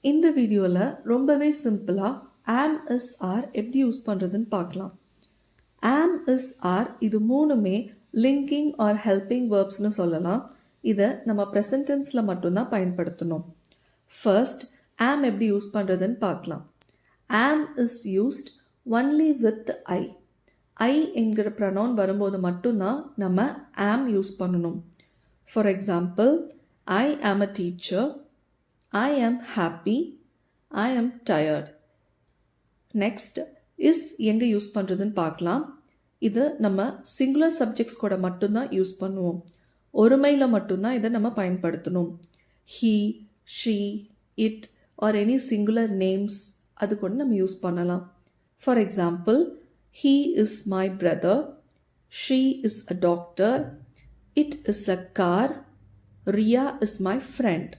இந்த வீடியோவில் ரொம்பவே சிம்பிளாக am is are எப்படி யூஸ் பண்ணுறதுன்னு பார்க்கலாம். am is are இது மூணுமே லிங்கிங் ஆர் ஹெல்பிங் வேர்ப்ஸ்னு சொல்லலாம். இதை நம்ம ப்ரெசன்ட் டென்ஸில் மட்டும்தான் பயன்படுத்தணும். ஃபர்ஸ்ட் am எப்படி யூஸ் பண்ணுறதுன்னு பார்க்கலாம். am is used only with I. I என்கிற ப்ரனவுன் வரும்போது மட்டும்தான் நம்ம am யூஸ் பண்ணணும். For example, I am a teacher, I am happy, I am tired. Next is எங்கே யூஸ் பண்ணுறதுன்னு பார்க்கலாம். இது நம்ம சிங்குலர் சப்ஜெக்ட்ஸ் கூட மட்டும்தான் யூஸ் பண்ணுவோம். ஒருமையில் மட்டும்தான் இதை நம்ம பயன்படுத்தணும். he, she, it or any singular names அது கூட நம்ம யூஸ் பண்ணலாம். For example, he is my brother, she is a doctor, it is a car, Ria is my friend.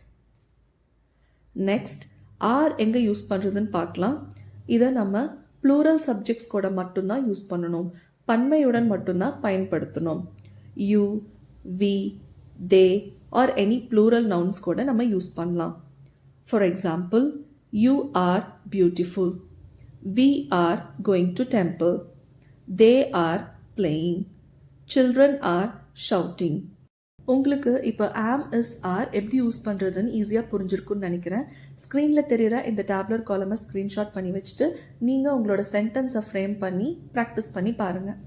Next are எங்கே யூஸ் பண்ணுறதுன்னு பார்க்கலாம். இதை நம்ம ப்ளூரல் சப்ஜெக்ட்ஸ் கூட மட்டும்தான் யூஸ் பண்ணணும். பன்மையுடன் மட்டும்தான் பயன்படுத்தணும். You, we, they are any plural nouns கூட நம்ம யூஸ் பண்ணலாம். For example, you are beautiful, we are going to temple, they are playing, children are shouting. உங்களுக்கு இப்போ am is are எப்படி யூஸ் பண்ணுறதுன்னு ஈஸியாக புரிஞ்சிருக்குன்னு நினைக்கிறேன். ஸ்க்ரீனில் தெரிகிற இந்த டேப்லர் காலமை ஸ்க்ரீன்ஷாட் பண்ணி வச்சுட்டு நீங்கள் உங்களோட சென்டென்ஸை ஃப்ரேம் பண்ணி ப்ராக்டிஸ் பண்ணி பாருங்கள்.